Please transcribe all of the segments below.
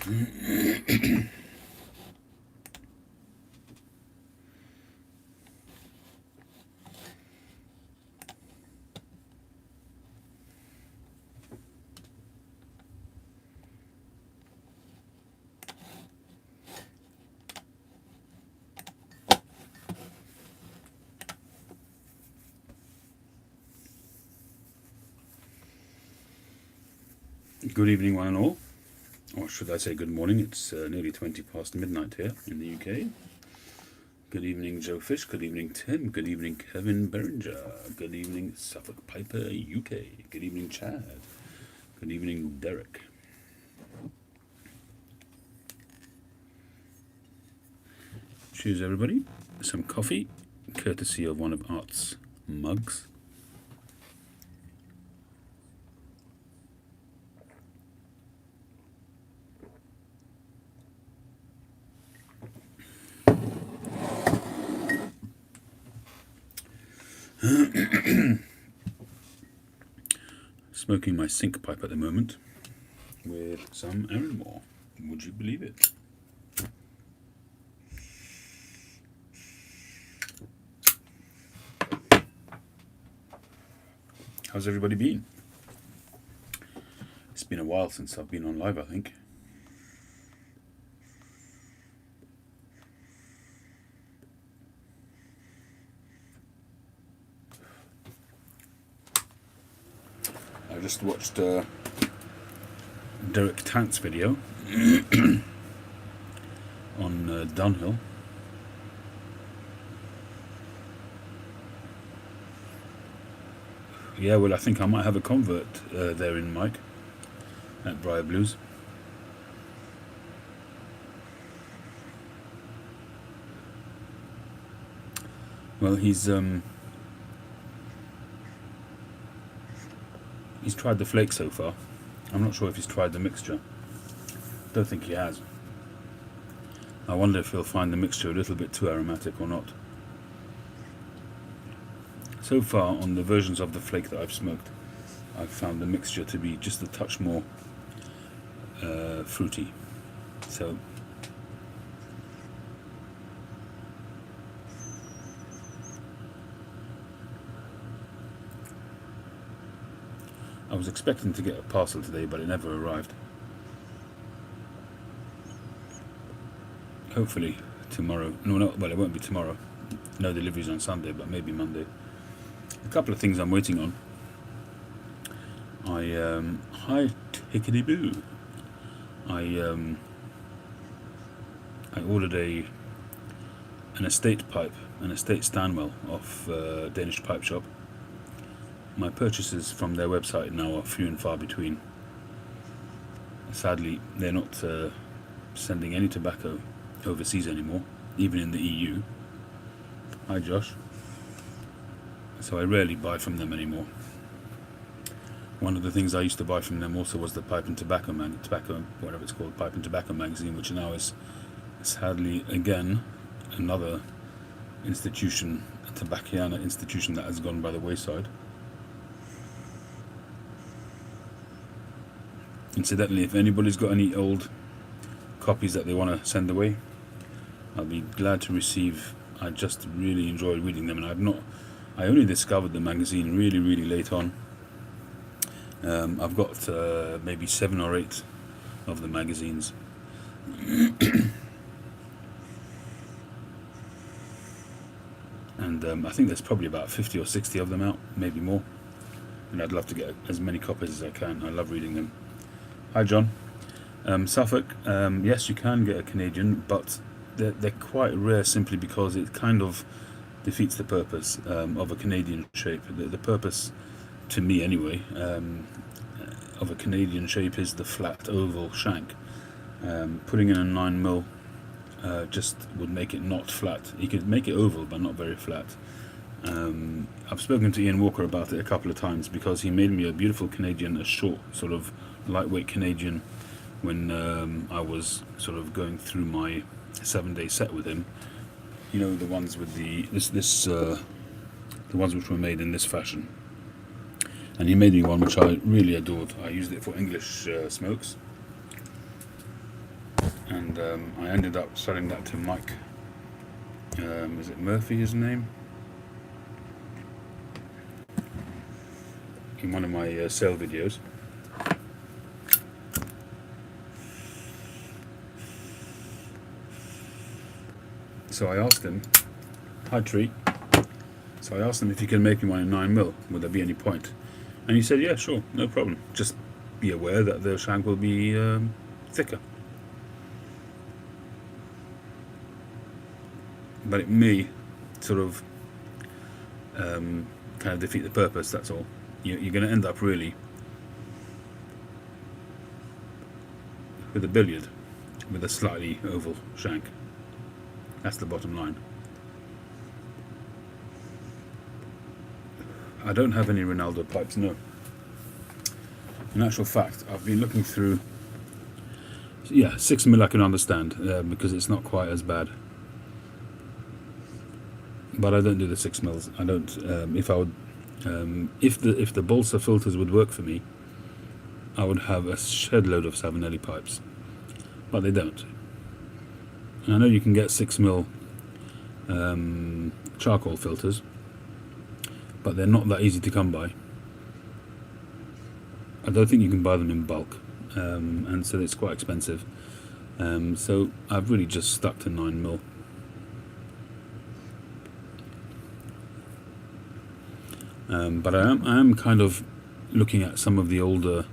Good evening, one and all. Or should I say good morning? It's nearly 20 past midnight here in the UK. Good evening, Joe Fish. Good evening, Tim. Good evening, Kevin Beringer. Good evening, Suffolk Piper, UK. Good evening, Chad. Good evening, Derek. Cheers, everybody. Some coffee, courtesy of one of Art's mugs. Smoking my sink pipe at the moment with some Aaronmore. Would you believe it? How's everybody been? It's been a while since I've been on live, I think. I just watched Derek Tant's video on Dunhill. Yeah, well, I think I might have a convert there in Mike at Briar Blues. Well, he's tried the flake so far. I'm not sure if he's tried the mixture. Don't think he has. I wonder if he'll find the mixture a little bit too aromatic or not. So far, on the versions of the flake that I've smoked, I've found the mixture to be just a touch more fruity. So I was expecting to get a parcel today, but it never arrived. Hopefully tomorrow. No, well, it won't be tomorrow. No deliveries on Sunday, but maybe Monday. A couple of things I'm waiting on. Hi tickety boo. I ordered an estate pipe, an estate Stanwell off Danish Pipe Shop. My purchases from their website now are few and far between. Sadly, they're not sending any tobacco overseas anymore, even in the EU. Hi Josh. So I rarely buy from them anymore. One of the things I used to buy from them also was the Pipe and Tobacco whatever it's called, Pipe and Tobacco magazine, which now is sadly again another institution, a tobacconista institution that has gone by the wayside. Incidentally, if anybody's got any old copies that they want to send away, I'll be glad to receive. I just really enjoy reading them, and I only discovered the magazine really late on. I've got maybe 7 or 8 of the magazines. And I think there's probably about 50 or 60 of them out, maybe more. And I'd love to get as many copies as I can. I love reading them. Hi John. Suffolk, yes, you can get a Canadian, but they're quite rare simply because it kind of defeats the purpose of a Canadian shape. The purpose, to me anyway, of a Canadian shape is the flat oval shank. Putting in a 9mm just would make it not flat. You could make it oval but not very flat. I've spoken to Ian Walker about it a couple of times because he made me a beautiful Canadian, a short sort of lightweight Canadian when I was sort of going through my 7-day set with him. You know, the ones with the ones which were made in this fashion. And he made me one which I really adored. I used it for English smokes. and I ended up selling that to Mike. Is it Murphy, his name? In one of my sale videos. So I asked him, hi Tree, so I asked him if he can make me one in 9mm, would there be any point? And he said, yeah, sure, no problem. Just be aware that the shank will be thicker. But it may sort of kind of defeat the purpose, that's all. You're going to end up really with a billiard with a slightly oval shank. That's the bottom line. I don't have any Ronaldo pipes, no. In actual fact, I've been looking through. Yeah, 6mm I can understand because it's not quite as bad. But I don't do the 6mm. I don't. If I would, if the balsa filters would work for me, I would have a shed load of Savinelli pipes, but they don't. And I know you can get 6mm charcoal filters, but they're not that easy to come by. I don't think you can buy them in bulk, and so it's quite expensive. So I've really just stuck to 9mm. But I am kind of looking at some of the older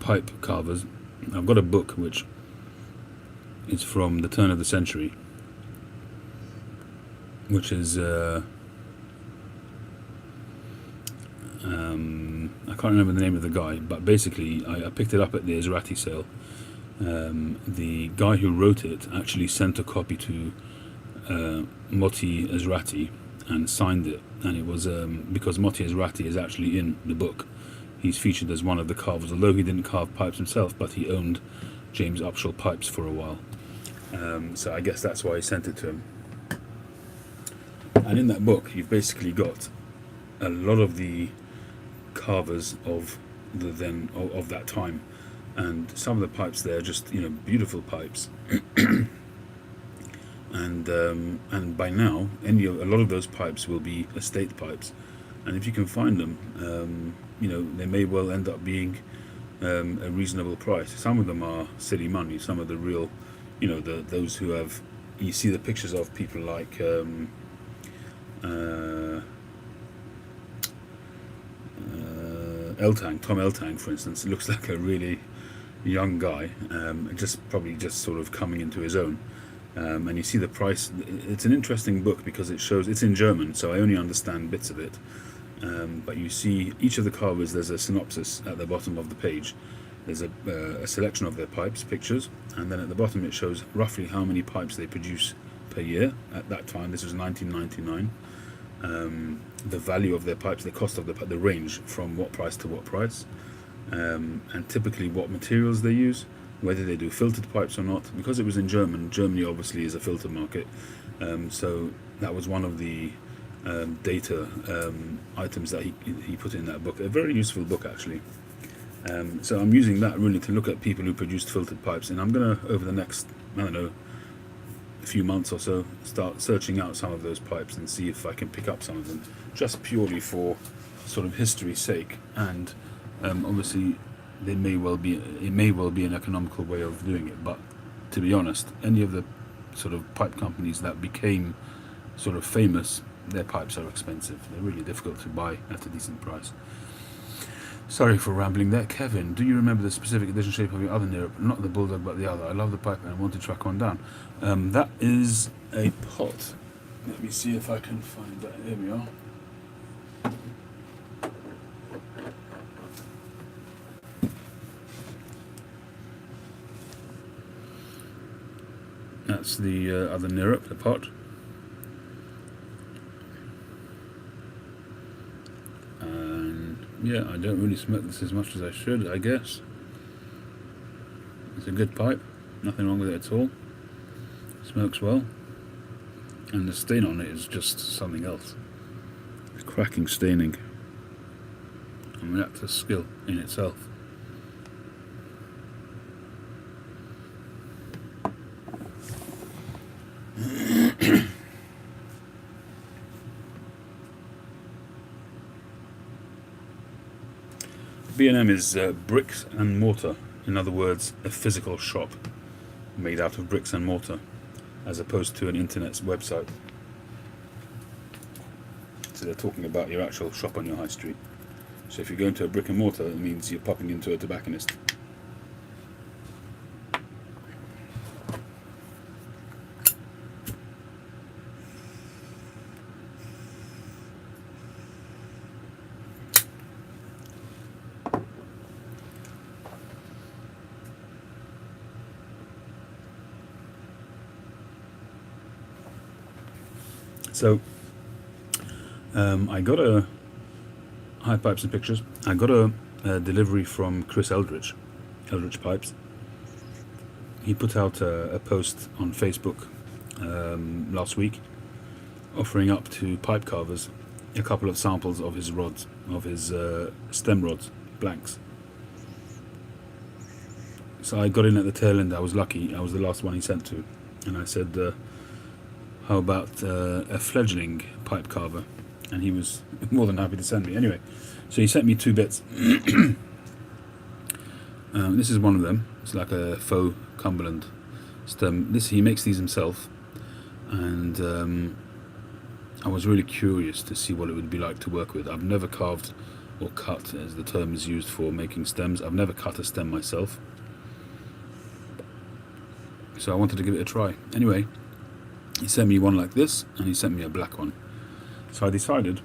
pipe carvers. I've got a book which is from the turn of the century, which is I can't remember the name of the guy, but basically I picked it up at the Esrati sale. The guy who wrote it actually sent a copy to Moti Esrati and signed it, and it was because Moti Esrati is actually in the book. He's featured as one of the carvers, although he didn't carve pipes himself, but he owned James Upshall Pipes for a while. So I guess that's why he sent it to him. And in that book, you've basically got a lot of the carvers of of that time, and some of the pipes there are just beautiful pipes. And by now, a lot of those pipes will be estate pipes, and if you can find them, they may well end up being a reasonable price. Some of them are silly money. Some of the real, those who have, you see the pictures of people like Tom Eltang, for instance. It looks like a really young guy, probably just sort of coming into his own. And you see the price. It's an interesting book because it shows, it's in German, so I only understand bits of it. But you see each of the carvers, there's a synopsis at the bottom of the page. There's a selection of their pipes, pictures, and then at the bottom it shows roughly how many pipes they produce per year. At that time, this was 1999. The value of their pipes, the cost of the range from what price to what price, and typically what materials they use, whether they do filtered pipes or not. Because it was in German, Germany obviously is a filter market, so that was one of the data items that he put in that book. A very useful book, actually. So I'm using that really to look at people who produced filtered pipes, and I'm going to, over the next, a few months or so, start searching out some of those pipes and see if I can pick up some of them, just purely for sort of history's sake. And obviously it may well be an economical way of doing it, but to be honest, any of the sort of pipe companies that became sort of famous, their pipes are expensive. They're really difficult to buy at a decent price. Sorry for rambling there. Kevin, do you remember the specific edition shape of your other Nero? Not the Bulldog, but the other. I love the pipe and I want to track one down. That is a pot. Let me see if I can find that. Here we are. That's the other Nero, the pot. Yeah, I don't really smoke this as much as I should, I guess. It's a good pipe, nothing wrong with it at all. Smokes well, and the stain on it is just something else. It's cracking staining. I mean, that's a skill in itself. B&M is bricks and mortar. In other words, a physical shop made out of bricks and mortar, as opposed to an internet website. So they're talking about your actual shop on your high street. So if you go into a brick and mortar, it means you're popping into a tobacconist. So I got a High Pipes and Pictures. I got a delivery from Chris Eldridge Pipes. He put out a post on Facebook last week, offering up to pipe carvers a couple of samples of his rods, of his stem rods, blanks. So I got in at the tail end. I was lucky. I was the last one he sent to, and I said, how about a fledgling pipe carver? And he was more than happy to send me. Anyway, so he sent me 2 bits. This is one of them. It's like a faux Cumberland stem. He makes these himself, and I was really curious to see what it would be like to work with. I've never carved or cut, as the term is used for making stems. I've never cut a stem myself, so I wanted to give it a try. Anyway, he sent me one like this, and he sent me a black one. So I decided,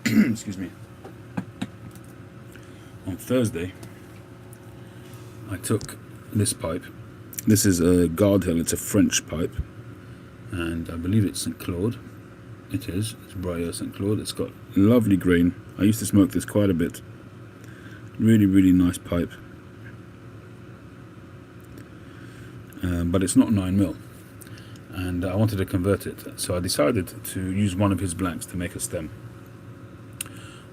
excuse me, on Thursday, I took this pipe. This is a Gardhill. It's a French pipe, and I believe it's St. Claude. It is. It's Briar St. Claude. It's got lovely grain. I used to smoke this quite a bit. Really, really nice pipe. But it's not 9mm. And I wanted to convert it, so I decided to use one of his blanks to make a stem.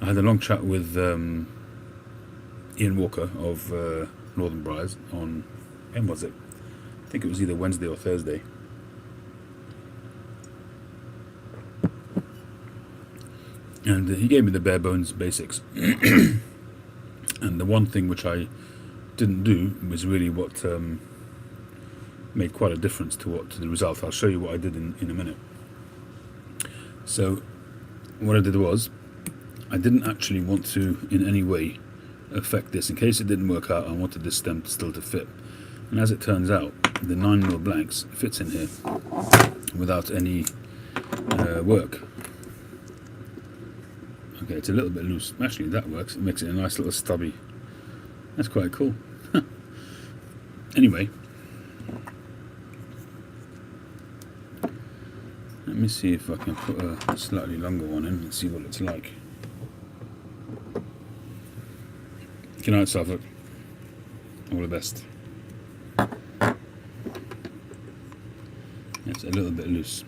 I had a long chat with Ian Walker of Northern Briars on, when was it? I think it was either Wednesday or Thursday. And he gave me the bare bones basics. And the one thing which I didn't do was really what made quite a difference to the result. I'll show you what I did in a minute. So what I did was, I didn't actually want to in any way affect this. In case it didn't work out, I wanted this stem still to fit. And as it turns out, the 9mm blanks fits in here without any work. Okay, it's a little bit loose. Actually, that works. It makes it a nice little stubby. That's quite cool. Anyway, let me see if I can put a slightly longer one in and see what it's like. Good night, Suffolk. All the best. It's a little bit loose.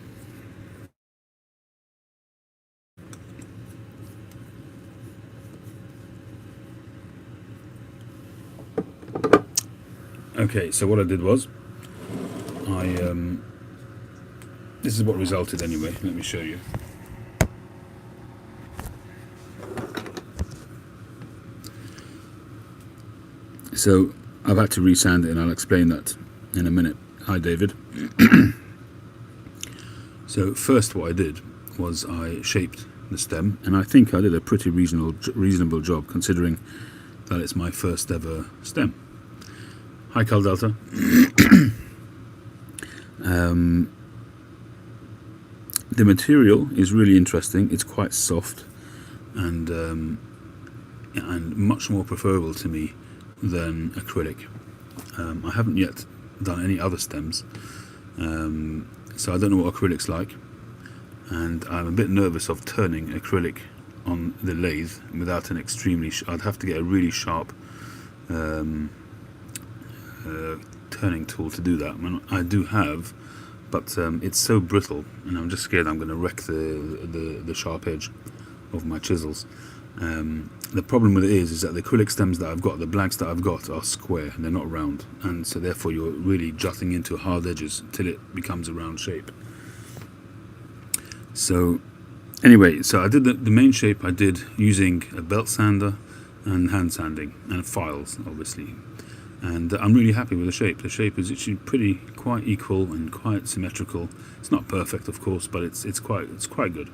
Okay, so what I did was, this is what resulted anyway. Let me show you. So I've had to resand it, and I'll explain that in a minute. Hi, David. So first what I did was I shaped the stem, and I think I did a pretty reasonable job, considering that it's my first ever stem. Hi, Cal Delta. The material is really interesting. It's quite soft and much more preferable to me than acrylic. I haven't yet done any other stems, so I don't know what acrylic's like, and I'm a bit nervous of turning acrylic on the lathe without an extremely I'd have to get a really sharp turning tool to do that. I mean, I do have, but it's so brittle, and I'm just scared I'm going to wreck the sharp edge of my chisels. The problem with it is that the acrylic stems that I've got, the blanks that I've got, are square and they're not round, and so therefore you're really jutting into hard edges till it becomes a round shape. So anyway, so I did the main shape I did using a belt sander, and hand sanding and files, obviously. And I'm really happy with the shape. The shape is actually quite equal and quite symmetrical. It's not perfect, of course, but it's quite good.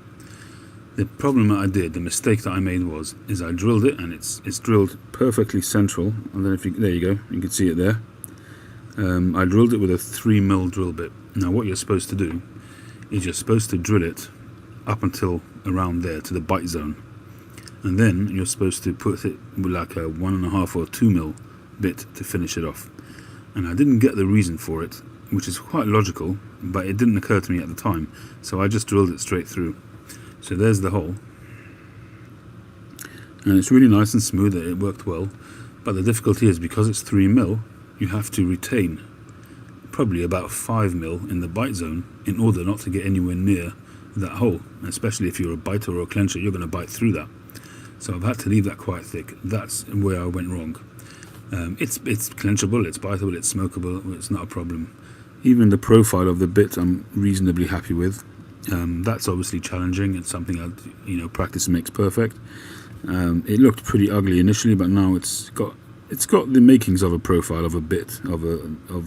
The problem that I did, the mistake that I made is I drilled it, and it's drilled perfectly central. And then there you go, you can see it there. I drilled it with a 3mm drill bit. Now what you're supposed to do is you're supposed to drill it up until around there to the bite zone, and then you're supposed to put it with like a 1.5 or 2mm bit to finish it off. And I didn't get the reason for it, which is quite logical, but it didn't occur to me at the time, so I just drilled it straight through. So there's the hole, and it's really nice and smooth. It worked well, but the difficulty is because it's 3mm, you have to retain probably about 5mm in the bite zone in order not to get anywhere near that hole. Especially if you're a biter or a clencher, you're going to bite through that. So I've had to leave that quite thick. That's where I went wrong. It's clenchable, it's biteable, it's smokable, it's not a problem. Even the profile of the bit I'm reasonably happy with. That's obviously challenging. It's something that, practice makes perfect. It looked pretty ugly initially, but now it's got the makings of a profile of a bit of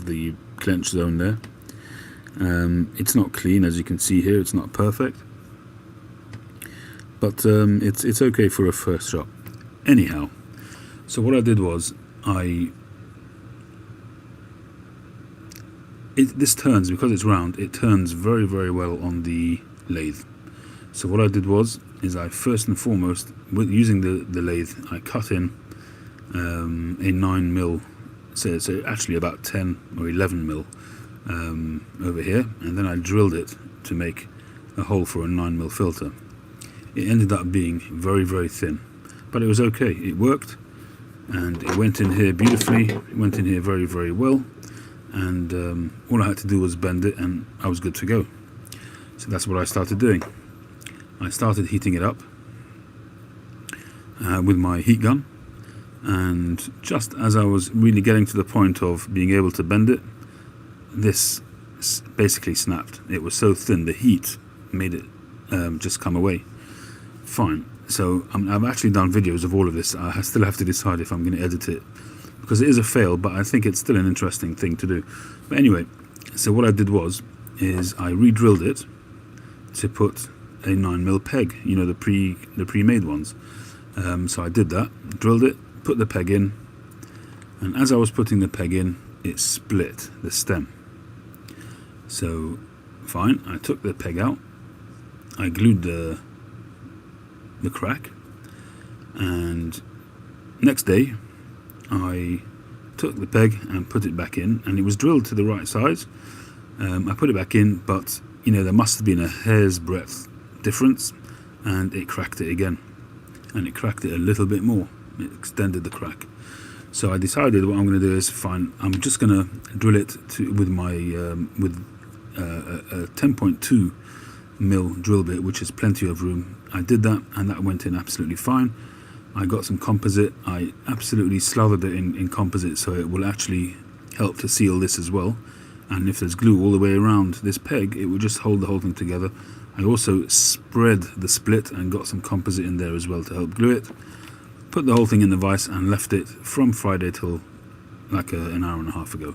the clench zone there. It's not clean, as you can see here. It's not perfect, but it's okay for a first shot. Anyhow, so what I did was this turns, because it's round, it turns very, very well on the lathe. So what I did is I first and foremost, using the lathe, I cut in a 9mm, so actually about 10 or 11mm over here, and then I drilled it to make a hole for a 9mm filter. It ended up being very, very thin, but it was okay. It worked, and it went in here beautifully. It went in here very, very well. And all I had to do was bend it, and I was good to go. So that's what I started doing. I started heating it up with my heat gun, and just as I was really getting to the point of being able to bend it, this basically snapped. It was so thin, the heat made it just come away. Fine. So I've actually done videos of all of this. I still have to decide if I'm going to edit it, because it is a fail, but I think it's still an interesting thing to do. But anyway, so what I did is I re-drilled it to put a 9mm peg, the pre-made ones. So I did that, drilled it, put the peg in, and as I was putting the peg in, it split the stem. So fine, I took the peg out, I glued the crack, and next day I took the peg and put it back in, and it was drilled to the right size. I put it back in, but there must have been a hair's breadth difference, and it cracked it again, and it cracked it a little bit more. It extended the crack. So I decided what I'm going to do is fine, I'm just going to drill it with my a 10.2mm drill bit, which is plenty of room. I did that, and that went in absolutely fine. I got some composite. I absolutely slathered it in composite, so it will actually help to seal this as well. And if there's glue all the way around this peg, it will just hold the whole thing together. I also spread the split and got some composite in there as well to help glue it. Put the whole thing in the vise and left it from Friday till like an hour and a half ago.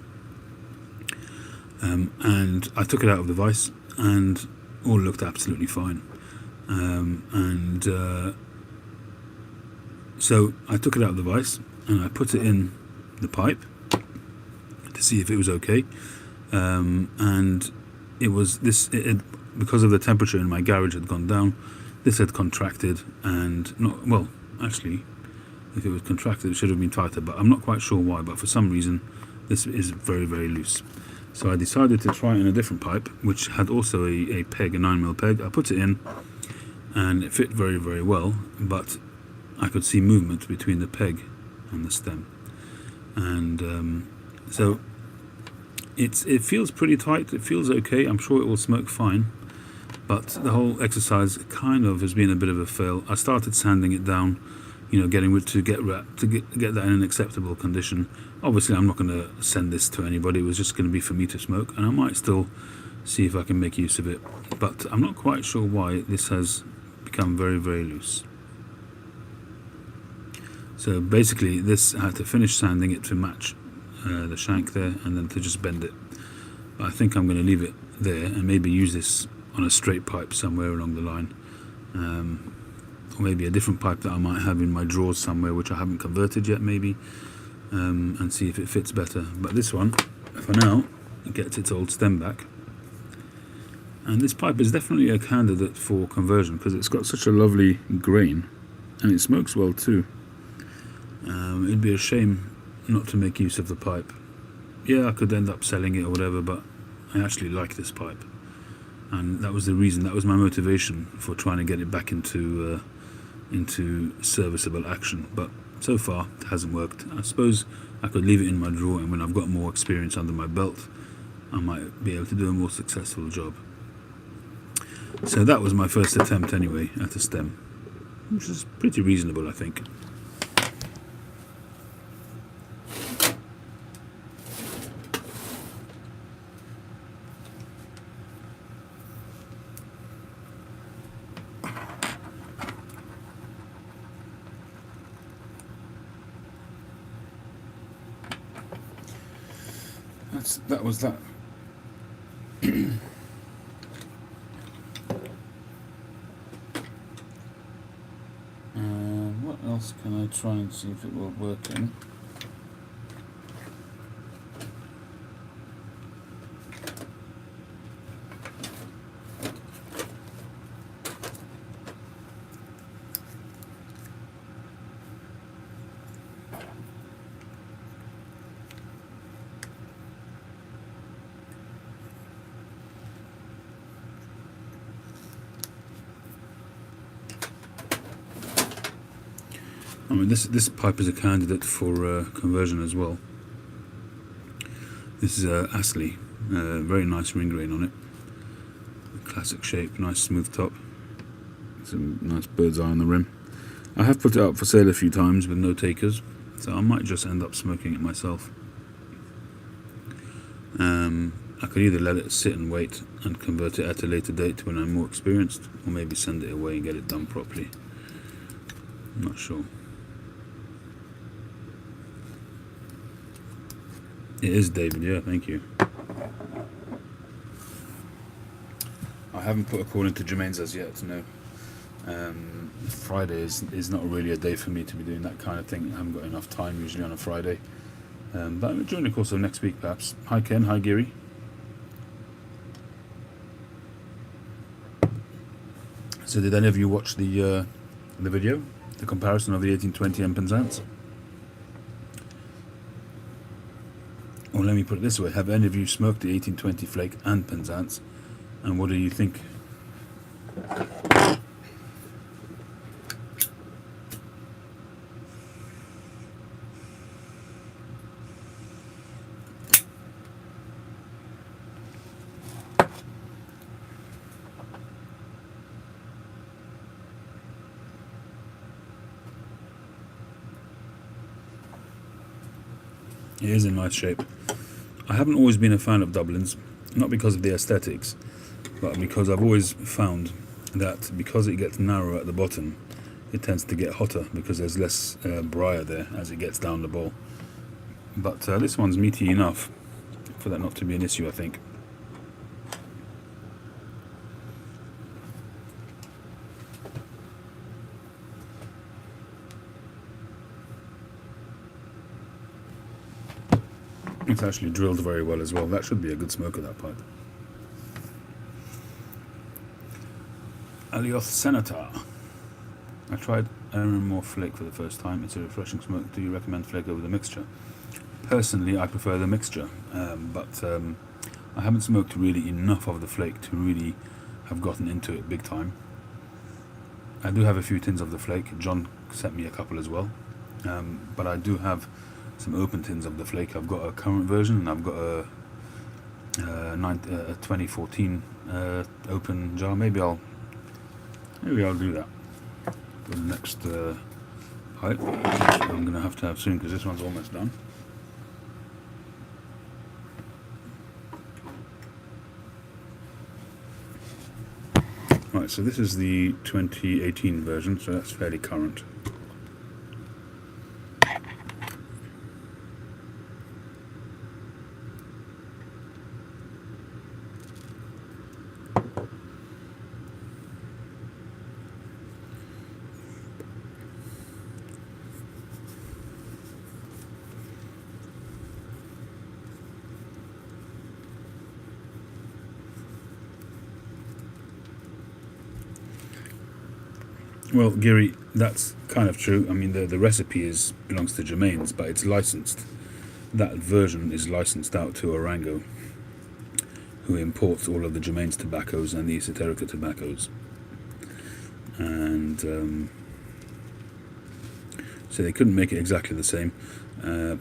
And I took it out of the vise, and all looked absolutely fine. So I took it out of the vise and I put it in the pipe to see if it was okay. And it was because of the temperature in my garage had gone down. This had contracted, and actually, if it was contracted, it should have been tighter, but I'm not quite sure why. But for some reason, this is very, very loose. So I decided to try it in a different pipe, which had also a peg, a 9mm peg. I put it in, and it fit very, very well, but I could see movement between the peg and the stem. And so it feels pretty tight. It feels okay. I'm sure it will smoke fine, but the whole exercise kind of has been a bit of a fail. I started sanding it down, getting it to get that in an acceptable condition. Obviously, I'm not going to send this to anybody. It was just going to be for me to smoke, and I might still see if I can make use of it. But I'm not quite sure why this has become very, very loose. So basically this, I had to finish sanding it to match the shank there, and then to just bend it. But I think I'm going to leave it there and maybe use this on a straight pipe somewhere along the line, or maybe a different pipe that I might have in my drawers somewhere which I haven't converted yet maybe, and see if it fits better. But this one for now gets its old stem back, and this pipe is definitely a candidate for conversion because it's got such a lovely grain and it smokes well too. It'd be a shame not to make use of the pipe. Yeah, I could end up selling it or whatever, but I actually like this pipe, and that was the reason, that was my motivation for trying to get it back into serviceable action. But so far it hasn't worked. I suppose I could leave it in my drawer, and when I've got more experience under my belt I might be able to do a more successful job. So that was my first attempt anyway at a stem, which is pretty reasonable, I think. That was that. What else can I try and see if it will work in? I mean, this pipe is a candidate for conversion as well. This is Astley, very nice ring grain on it, classic shape, nice smooth top, some nice bird's eye on the rim. I have put it up for sale a few times with no takers, so I might just end up smoking it myself. I could either let it sit and wait and convert it at a later date when I'm more experienced, or maybe send it away and get it done properly. I'm not sure. It is David, yeah, thank you. I haven't put a call into Jermaine's as yet, no. Friday is not really a day for me to be doing that kind of thing. I haven't got enough time usually on a Friday. But during the course of next week perhaps. Hi Ken, hi Gary. So did any of you watch the video? The comparison of the 1820 and Penzance? Or let me put it this way, have any of you smoked the 1820 flake and Penzance, and what do you think? It is in nice shape. I haven't always been a fan of Dublins, not because of the aesthetics, but because I've always found that because it gets narrow at the bottom, it tends to get hotter because there's less briar there as it gets down the bowl. But this one's meaty enough for that not to be an issue, I think. It's actually drilled very well as well. That should be a good smoker, that pipe. Alioth Senator. I tried Aaron Moore Flake for the first time. It's a refreshing smoke. Do you recommend Flake over the mixture? Personally, I prefer the mixture, but I haven't smoked really enough of the Flake to really have gotten into it big time. I do have a few tins of the Flake. John sent me a couple as well, but I do have some open tins of the Flake. I've got a current version and I've got a 2014 open jar. Maybe I'll do that for the next pipe, which I'm going to have soon because this one's almost done. Right, so this is the 2018 version, so that's fairly current. Well, Giri, that's kind of true. I mean, the recipe belongs to Germain's, but it's licensed. That version is licensed out to Orango, who imports all of the Germain's tobaccos and the Esoterica tobaccos. And so they couldn't make it exactly the same.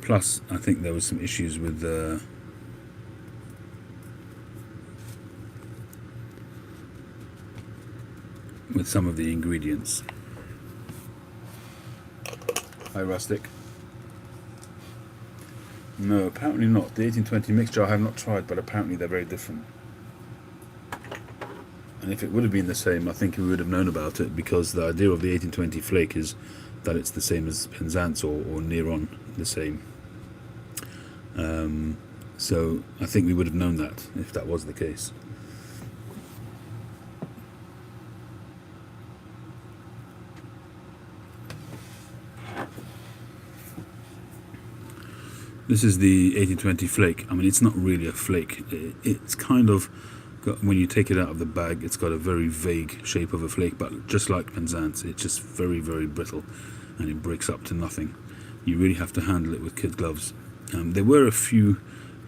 Plus, I think there was some issues with some of the ingredients. Hi, Rustic. No, apparently not. The 1820 mixture I have not tried, but apparently they're very different. And if it would have been the same, I think we would have known about it, because the idea of the 1820 flake is that it's the same as Penzance, or near on the same. So I think we would have known that if that was the case. This is the 1820 flake. I mean, it's not really a flake. It's kind of got, when you take it out of the bag, it's got a very vague shape of a flake, but just like Penzance, it's just very, very brittle, and it breaks up to nothing. You really have to handle it with kid gloves. There were a few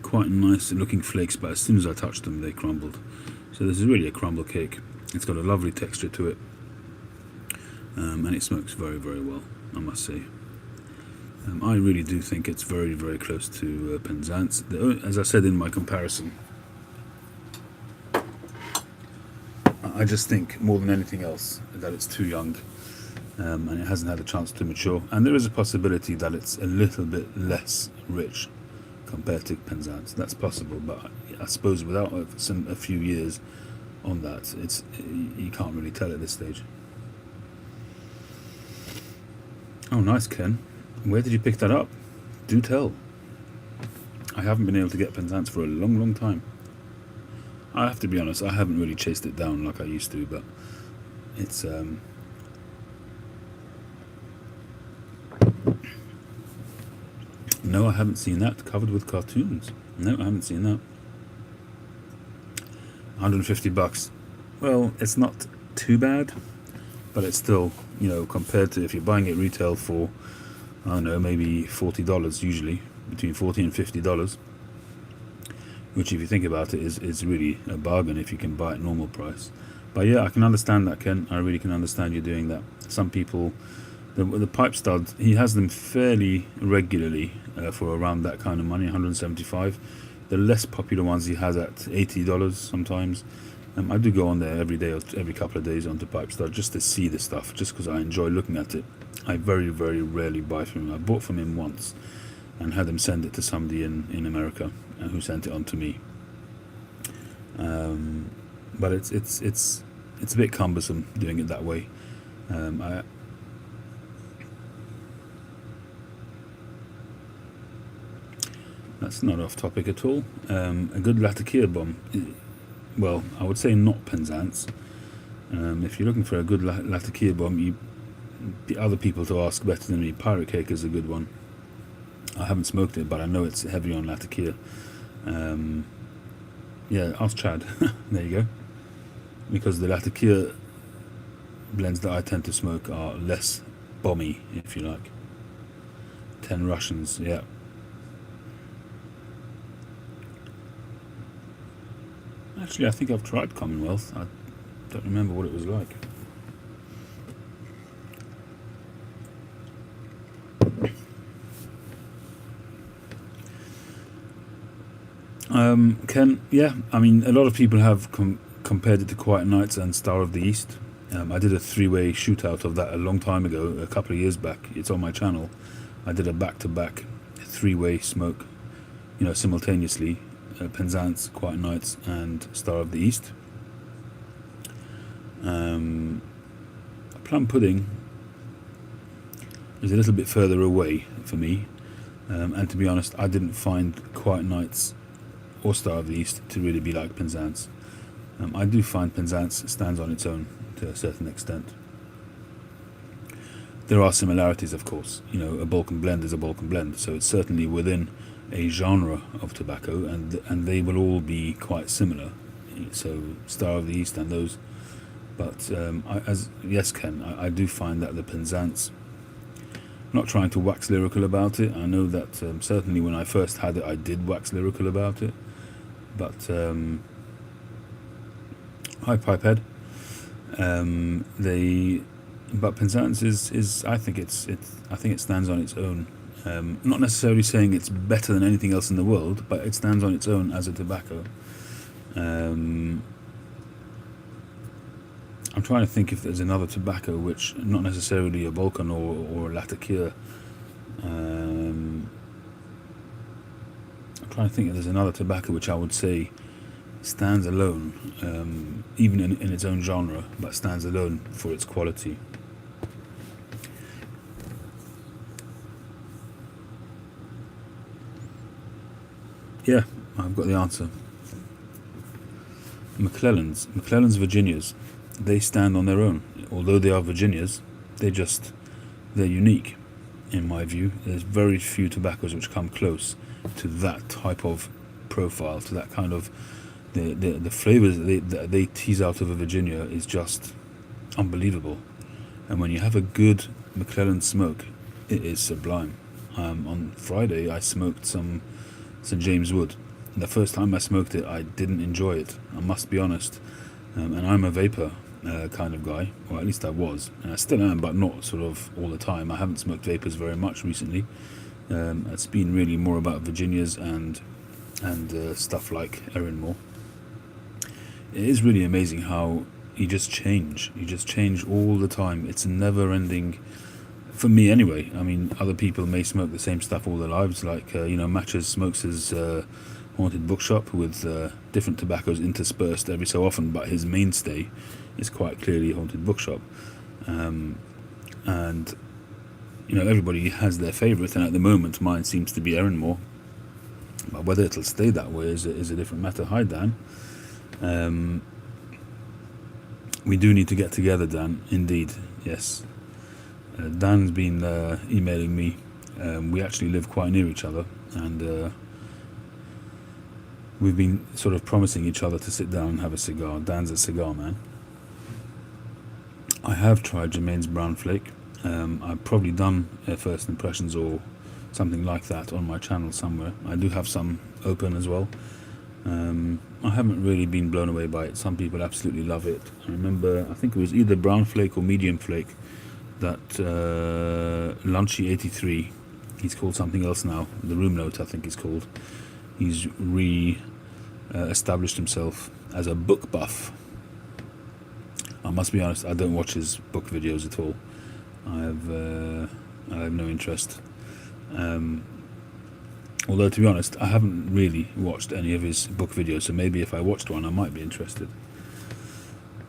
quite nice looking flakes, but as soon as I touched them, they crumbled. So this is really a crumble cake. It's got a lovely texture to it, and it smokes very, very well, I must say. I really do think it's very, very close to Penzance. As I said in my comparison, I just think more than anything else that it's too young, and it hasn't had a chance to mature. And there is a possibility that it's a little bit less rich compared to Penzance. That's possible, but I suppose without a few years on that, you can't really tell at this stage. Oh, nice, Ken. Where did you pick that up? Do tell. I haven't been able to get Penzance for a long, long time. I have to be honest, I haven't really chased it down like I used to, but it's no, I haven't seen that. Covered with cartoons. No, I haven't seen that. $150. Well, it's not too bad, but it's still, compared to if you're buying it retail for, I don't know, maybe $40 usually, between $40 and $50, which if you think about it is really a bargain if you can buy it normal price. But yeah, I can understand that, Ken. I really can understand you doing that. Some people, the pipe studs, he has them fairly regularly for around that kind of money, $175. The less popular ones he has at $80 sometimes. I do go on there every day or every couple of days onto Pipe Stud just to see the stuff, just because I enjoy looking at it. I very, very rarely buy from him. I bought from him once and had him send it to somebody in America, who sent it on to me. But it's a bit cumbersome doing it that way. That's not off topic at all. A good Latakia bomb. Well, I would say not Penzance. If you're looking for a good Latakia bomb, other people to ask better than me. Pirate Cake is a good one. I haven't smoked it, but I know it's heavy on Latakia. Yeah, ask Chad. There you go. Because the Latakia blends that I tend to smoke are less bomby, if you like. 10 Russians, yeah. Actually, I think I've tried Commonwealth. I don't remember what it was like. Ken, yeah, I mean, a lot of people have compared it to Quiet Nights and Star of the East. I did a 3-way shootout of that a long time ago, a couple of years back. It's on my channel. I did a back-to-back 3-way smoke, simultaneously. Penzance, Quiet Nights, and Star of the East. Plum Pudding is a little bit further away for me, and to be honest, I didn't find Quiet Nights or Star of the East to really be like Penzance. I do find Penzance stands on its own to a certain extent. There are similarities, of course. A Balkan blend is a Balkan blend, so it's certainly within a genre of tobacco, and they will all be quite similar. So Star of the East and those, But yes, Ken, I do find that the Penzance. Not trying to wax lyrical about it. I know that certainly when I first had it, I did wax lyrical about it. But hi, Pipehead. But Penzance is I think it stands on its own. Not necessarily saying it's better than anything else in the world, but it stands on its own as a tobacco. I'm trying to think if there's another tobacco which, not necessarily a Vulcan or a Latakia. I'm trying to think if there's another tobacco which I would say stands alone, even in its own genre, but stands alone for its quality. Yeah, I've got the answer. McClellan's Virginias, they stand on their own. Although they are Virginias, they're unique, in my view. There's very few tobaccos which come close to that type of profile, to that kind of the flavors that they tease out of a Virginia is just unbelievable. And when you have a good McClellan smoke, it is sublime. On Friday, I smoked some St. James Wood. The first time I smoked it, I didn't enjoy it, I must be honest. And I'm a vapor kind of guy, or at least I was. And I still am, but not sort of all the time. I haven't smoked vapors very much recently. It's been really more about Virginias and stuff like Erinmore. It is really amazing how you just change. You just change all the time. It's never ending. For me, anyway. I mean, other people may smoke the same stuff all their lives, like Matches smokes his Haunted Bookshop with different tobaccos interspersed every so often, but his mainstay is quite clearly Haunted Bookshop. And everybody has their favourite, and at the moment mine seems to be Erinmore. But whether it'll stay that way is a different matter. Hi, Dan. We do need to get together, Dan. Indeed, yes. Dan's been emailing me. We actually live quite near each other, and we've been sort of promising each other to sit down and have a cigar. Dan's a cigar man. I have tried Jermaine's Brown Flake. I've probably done first impressions or something like that on my channel somewhere. I do have some open as well. I haven't really been blown away by it. Some people absolutely love it. I remember, I think it was either Brown Flake or Medium Flake that Lunchy 83, he's called something else now, the Room Note I think he's called, he's established himself as a book buff. I must be honest, I don't watch his book videos at all. I have no interest. Although, to be honest, I haven't really watched any of his book videos, so maybe if I watched one I might be interested.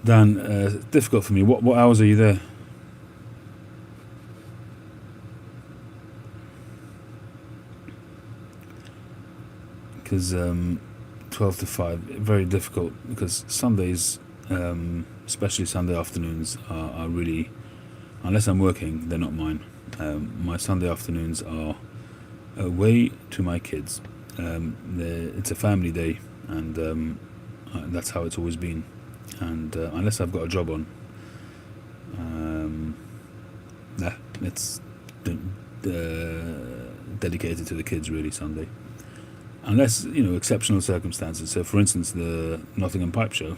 Dan, difficult for me. What hours are you there? Because 12 to 5, very difficult, because Sundays, especially Sunday afternoons, are really, unless I'm working, they're not mine. My Sunday afternoons are away to my kids. It's a family day, and that's how it's always been. And unless I've got a job on, it's dedicated to the kids, really, Sunday. Unless, exceptional circumstances. So, for instance, the Nottingham Pipe Show,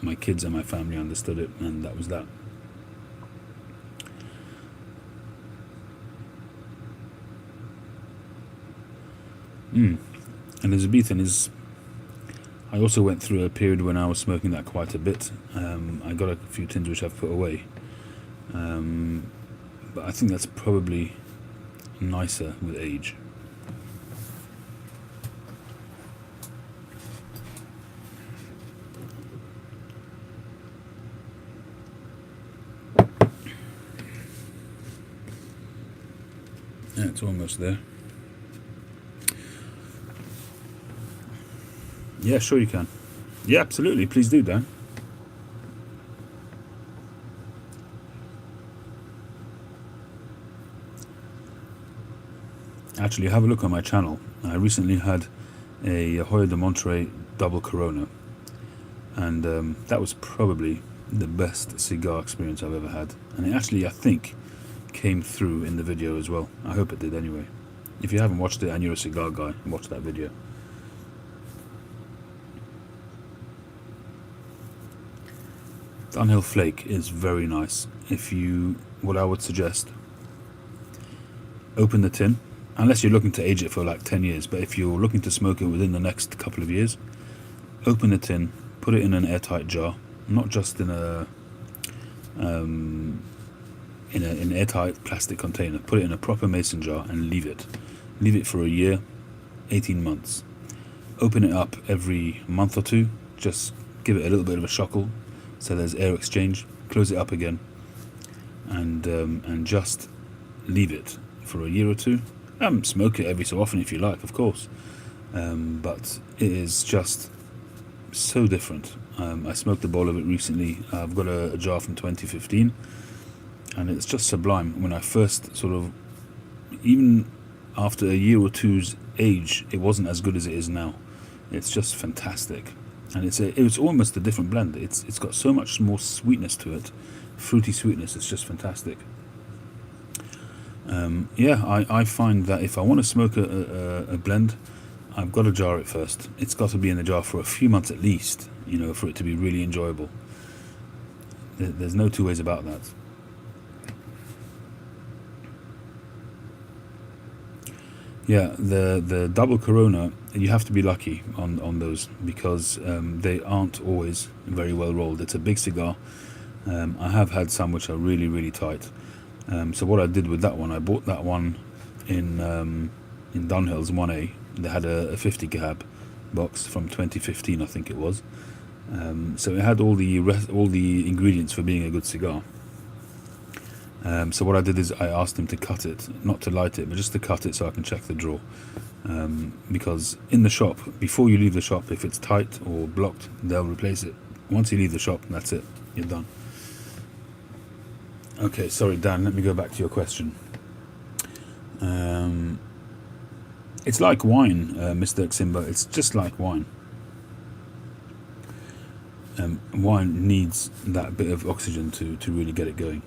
my kids and my family understood it, and that was that. And Elizabethan is... I also went through a period when I was smoking that quite a bit. I got a few tins which I've put away. But I think that's probably nicer with age. Yeah, it's almost there. Yeah, sure you can. Yeah, absolutely. Please do, Dan. Actually, have a look on my channel. I recently had a Hoyo de Monterey double Corona, and that was probably the best cigar experience I've ever had, and it actually, I think, came through in the video as well. I hope it did anyway. If you haven't watched it and you're a cigar guy, watch that video. Dunhill Flake is very nice. What I would suggest, open the tin, unless you're looking to age it for like 10 years, but if you're looking to smoke it within the next couple of years, open the tin, put it in an airtight jar, not just in an airtight plastic container. Put it in a proper mason jar and leave it for a year, 18 months. Open it up every month or two, just give it a little bit of a shuckle so there's air exchange, close it up again, and just leave it for a year or two. Smoke it every so often if you like, of course, but it is just so different. I smoked a bowl of it recently. I've got a jar from 2015, and it's just sublime. When I first even after a year or two's age, it wasn't as good as it is now. It's just fantastic, and it's almost a different blend. It's got so much more sweetness to it, fruity sweetness. It's just fantastic. I find that if I want to smoke a blend, I've got to jar it first. It's got to be in the jar for a few months at least, for it to be really enjoyable. There's no two ways about that. Yeah, the double Corona, you have to be lucky on those, because they aren't always very well rolled. It's a big cigar. I have had some which are really, really tight. So what I did with that one, I bought that one in Dunhill's 1A. They had a 50 cab box from 2015, I think it was. So it had all the ingredients for being a good cigar. So what I did is I asked him to cut it, not to light it, but just to cut it so I can check the draw. Because in the shop, before you leave the shop, if it's tight or blocked, they'll replace it. Once you leave the shop, that's it, you're done. Okay, sorry Dan, let me go back to your question. It's like wine, Mr. Ximba, it's just like wine. Wine needs that bit of oxygen to really get it going.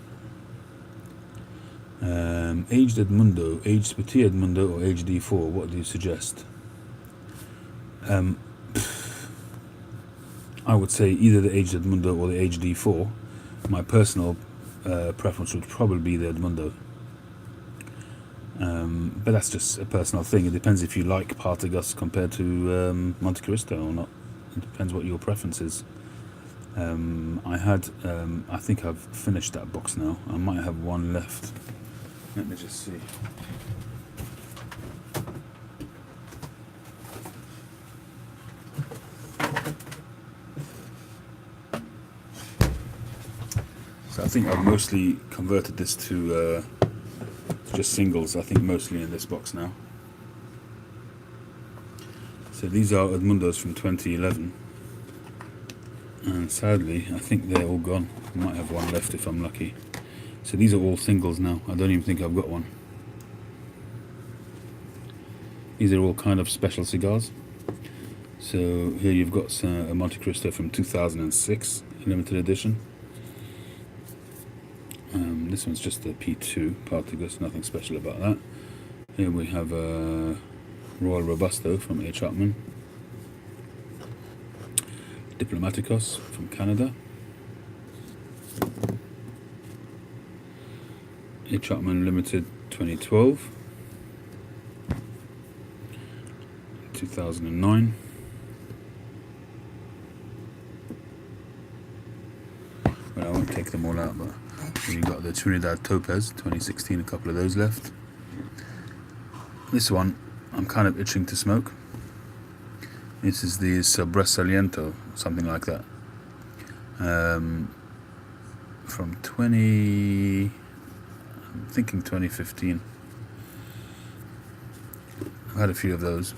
Aged Edmundo, aged Petit Edmundo or aged D4, what do you suggest? I would say either the aged Edmundo or the aged D4. My personal preference would probably be the Edmundo. But that's just a personal thing. It depends if you like Partagas compared to Monte Cristo or not. It depends what your preference is. I think I've finished that box now. I might have one left. Let me just see. So I think I've mostly converted this to just singles, I think mostly in this box now. So these are Edmundos from 2011. And sadly, I think they're all gone. I might have one left if I'm lucky. So these are all singles now. I don't even think I've got one. These are all kind of special cigars. So here you've got a Monte Cristo from 2006, limited edition. This one's just a P2, Partagas, nothing special about that. Here we have a Royal Robusto from H. Upmann. Diplomaticos from Canada. H. Upmann Limited 2012. 2009. Well, I won't take them all out, but you've got the Trinidad Topaz 2016, a couple of those left. This one I'm kind of itching to smoke. This is the Sobresaliento, something like that. From I'm thinking 2015. I've had a few of those.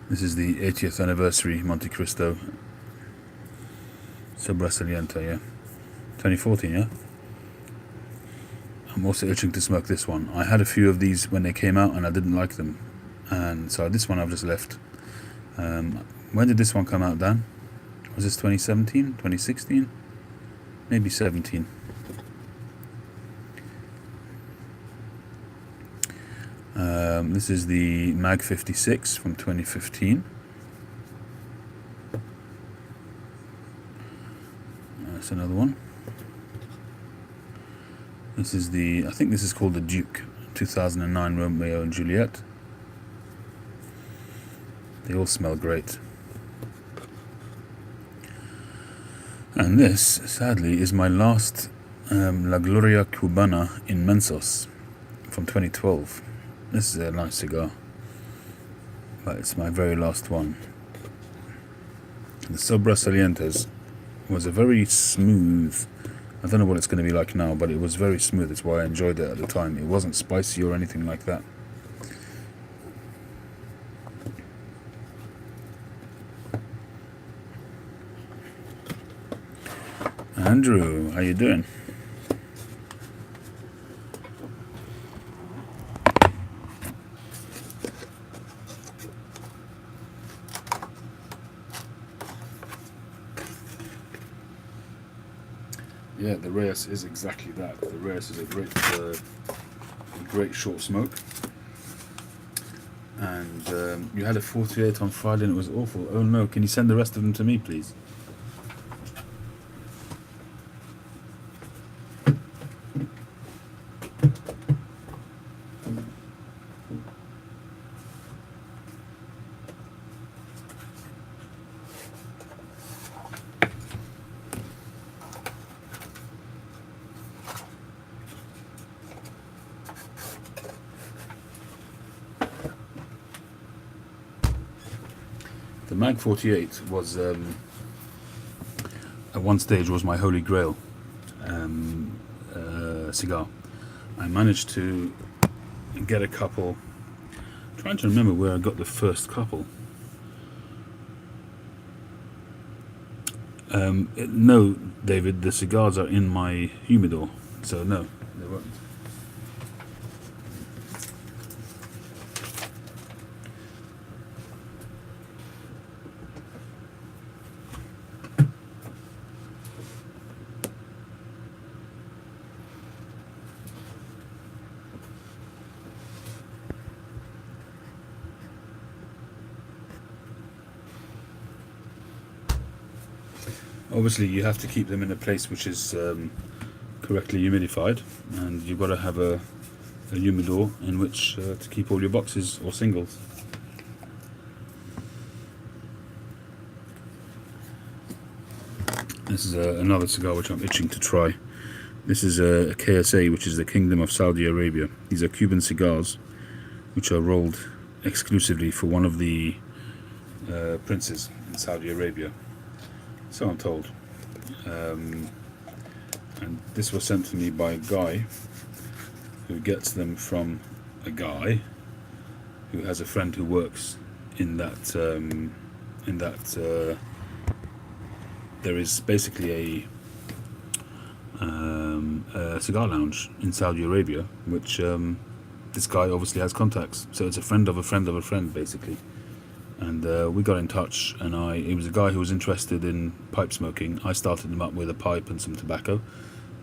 This is the 80th anniversary Monte Cristo Sobresaliento, yeah. 2014, yeah. I'm also itching to smoke this one. I had a few of these when they came out and I didn't like them, and so this one I've just left. When did this one come out, Dan? Was this 2017? 2016? Maybe 17. This is the Mag 56 from 2015. That's another one. This is I think this is called the Duke, 2009 Romeo and Juliet. They all smell great. And this, sadly, is my last La Gloria Cubana in Mensos from 2012. This is a nice cigar, but it's my very last one. The Sobresalientes was a very smooth, I don't know what it's going to be like now, but it was very smooth. It's why I enjoyed it at the time. It wasn't spicy or anything like that. Andrew, how you doing? Yeah, the Reyes is exactly that. The Reyes is a great short smoke. And you had a 48 on Friday and it was awful. Oh no, can you send the rest of them to me, please? The Mag 48 was, at one stage, was my holy grail cigar. I managed to get a couple. I'm trying to remember where I got the first couple. No, David, the cigars are in my humidor, so no, they weren't. Obviously, you have to keep them in a place which is correctly humidified, and you've got to have a humidor in which to keep all your boxes or singles. This is another cigar which I'm itching to try. This is a KSA, which is the Kingdom of Saudi Arabia. These are Cuban cigars which are rolled exclusively for one of the princes in Saudi Arabia. So I'm told. And this was sent to me by a guy who gets them from a guy who has a friend who works in that. There is basically a cigar lounge in Saudi Arabia, which this guy obviously has contacts. So it's a friend of a friend of a friend, basically. And we got in touch, and he was a guy who was interested in pipe smoking. I started him up with a pipe and some tobacco,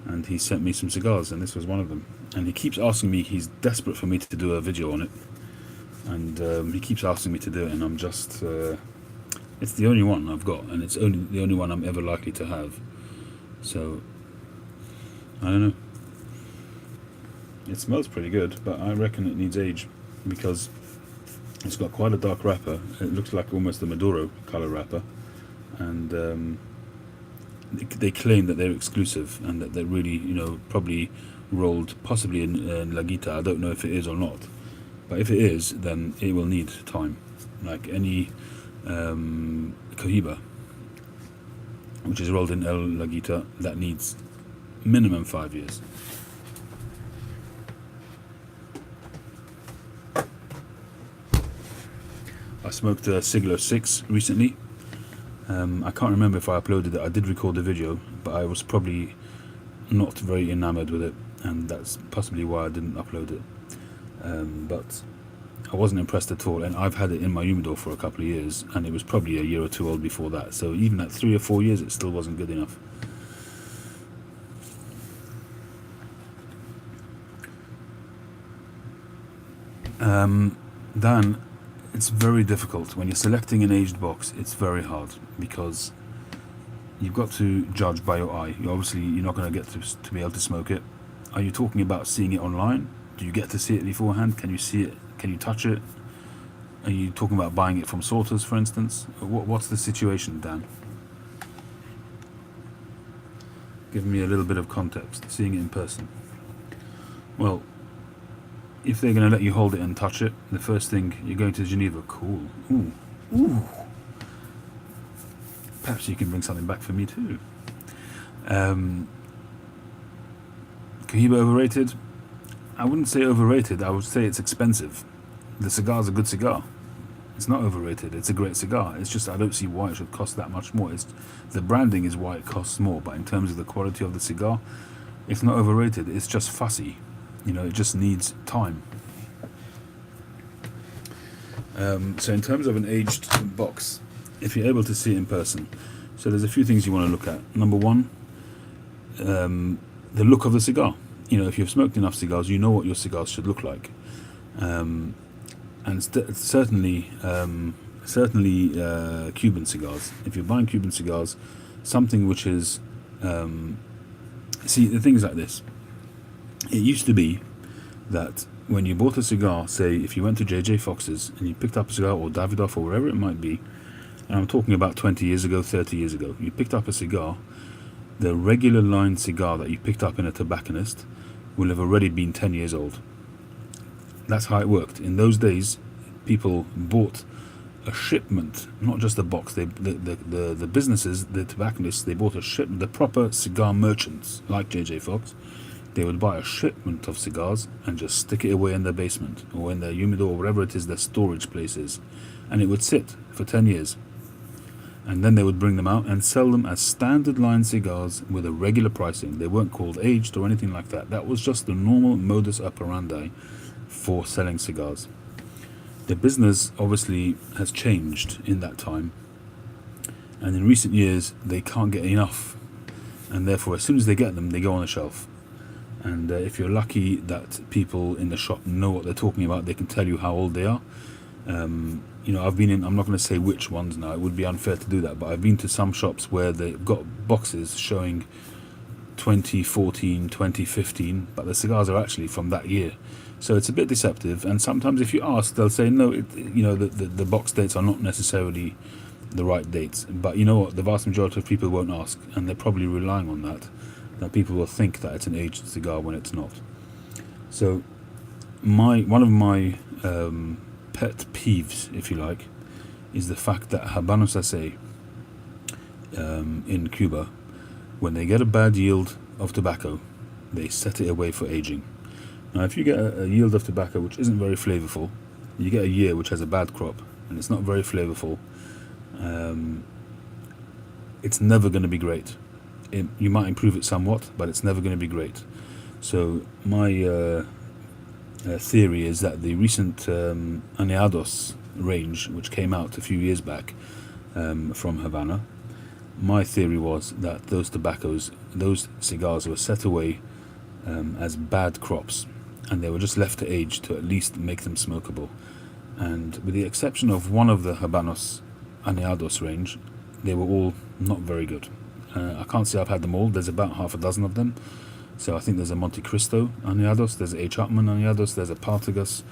and he sent me some cigars, and this was one of them. And he keeps asking me, he's desperate for me to do a video on it, and he keeps asking me to do it, and I'm just, it's the only one I've got, and it's the only one I'm ever likely to have. So, I don't know. It smells pretty good, but I reckon it needs age, because it's got quite a dark wrapper. It looks like almost a Maduro color wrapper, and they claim that they're exclusive and that they're really, probably rolled possibly in La Guita. I don't know if it is or not, but if it is, then it will need time, like any Cohiba, which is rolled in El La Guita, that needs minimum 5 years. I smoked a Siglo 6 recently. I can't remember if I uploaded it. I did record the video, but I was probably not very enamored with it, and that's possibly why I didn't upload it. But I wasn't impressed at all, and I've had it in my humidor for a couple of years, and it was probably a year or two old before that. So even at 3 or 4 years, it still wasn't good enough. Then it's very difficult when you're selecting an aged box. It's very hard because you've got to judge by your eye. You're not going to get to be able to smoke it. Are you talking about seeing it online? Do you get to see it beforehand? Can you see it? Can you touch it? Are you talking about buying it from sorters, for instance? What's the situation, Dan? Give me a little bit of context. Seeing it in person. Well, if they're going to let you hold it and touch it, the first thing, you're going to Geneva. Cool. Ooh. Ooh. Perhaps you can bring something back for me too. Cohiba overrated? I wouldn't say overrated. I would say it's expensive. The cigar's a good cigar. It's not overrated. It's a great cigar. It's just I don't see why it should cost that much more. The branding is why it costs more, but in terms of the quality of the cigar, it's not overrated. It's just fussy. It just needs time. So in terms of an aged box, if you're able to see it in person, so there's a few things you want to look at. Number one, the look of the cigar. If you've smoked enough cigars, you know what your cigars should look like. And certainly Cuban cigars. If you're buying Cuban cigars, something which is... see, the thing's like this. It used to be that when you bought a cigar, say if you went to J.J. Fox's and you picked up a cigar, or Davidoff, or wherever it might be, and I'm talking about 20 years ago, 30 years ago, you picked up a cigar, the regular line cigar that you picked up in a tobacconist will have already been 10 years old. That's how it worked. In those days, people bought a shipment, not just a box. The businesses, the tobacconists, they bought a shipment. The proper cigar merchants, like J.J. Fox, they would buy a shipment of cigars and just stick it away in their basement or in their humidor or wherever it is their storage place is, and it would sit for 10 years. And then they would bring them out and sell them as standard line cigars with a regular pricing. They weren't called aged or anything like that. That was just the normal modus operandi for selling cigars. The business obviously has changed in that time, and in recent years they can't get enough, and therefore as soon as they get them, they go on the shelf. And if you're lucky that people in the shop know what they're talking about, they can tell you how old they are. I've been in, I'm not going to say which ones now, it would be unfair to do that, but I've been to some shops where they've got boxes showing 2014, 2015, but the cigars are actually from that year. So it's a bit deceptive, and sometimes if you ask, they'll say, no, the box dates are not necessarily the right dates. But you know what, the vast majority of people won't ask, and they're probably relying on that people will think that it's an aged cigar when it's not. So one of my pet peeves, if you like, is the fact that Habanos Sase in Cuba, when they get a bad yield of tobacco, they set it away for aging. Now if you get a yield of tobacco which isn't very flavorful, you get a year which has a bad crop and it's not very flavorful, it's never going to be great. You might improve it somewhat, but it's never going to be great. So my theory is that the recent Aneados range, which came out a few years back from Havana, my theory was that those cigars were set away as bad crops, and they were just left to age to at least make them smokable. And with the exception of one of the Habanos Aneados range, they were all not very good. I can't say I've had them all. There's about half a dozen of them. So I think there's a Monte Cristo Aneados, there's a H. Upmann Aneados, there's a Partagas.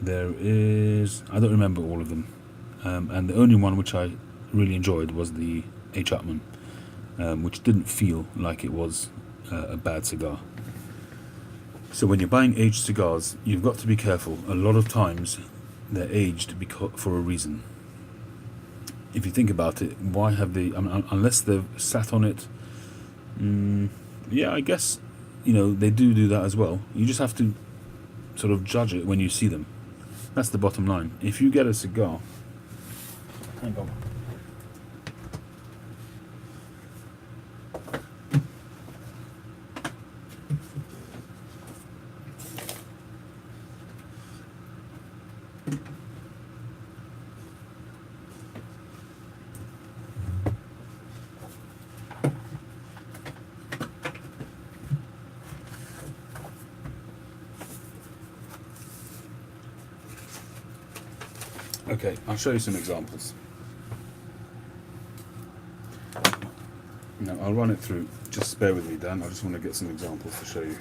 There is... I don't remember all of them. And the only one which I really enjoyed was the H. Upmann, which didn't feel like it was a bad cigar. So when you're buying aged cigars, you've got to be careful. A lot of times they're aged for a reason. If you think about it, why have they... unless they've sat on it... yeah, I guess, they do that as well. You just have to sort of judge it when you see them. That's the bottom line. If you get a cigar... Hang on. Okay, I'll show you some examples. Now, I'll run it through. Just bear with me, Dan. I just want to get some examples to show you.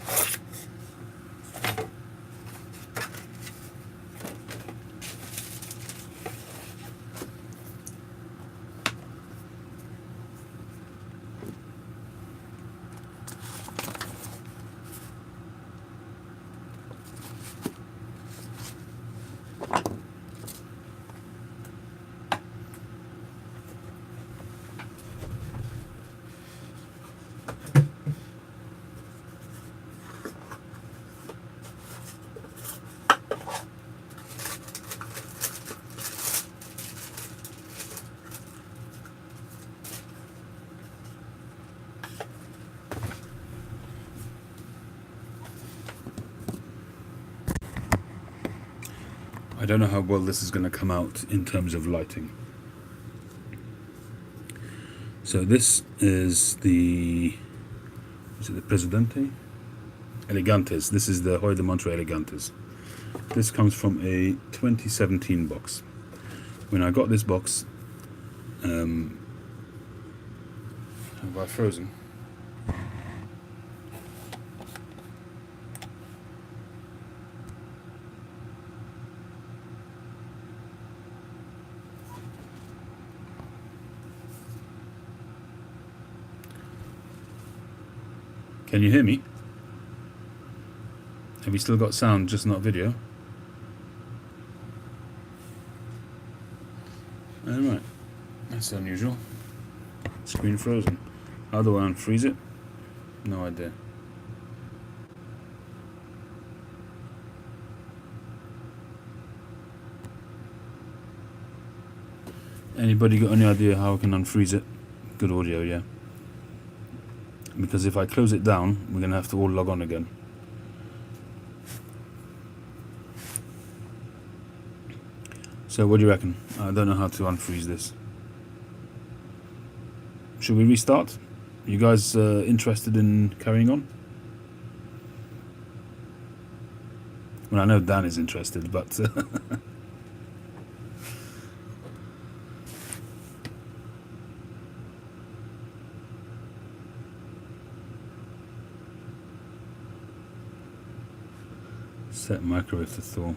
I don't know how well this is going to come out in terms of lighting. So this is the Presidente? Elegantes. This is the Hoy de Montre Elegantes. This comes from a 2017 box. When I got this box, have I frozen? Can you hear me? Have you still got sound, just not video? Alright, that's unusual. Screen frozen. How do I unfreeze it? No idea. Anybody got any idea how I can unfreeze it? Good audio, yeah. Because if I close it down, we're going to have to all log on again. So what do you reckon? I don't know how to unfreeze this. Should we restart? You guys interested in carrying on? Well, I know Dan is interested, but... Set microwave to thaw.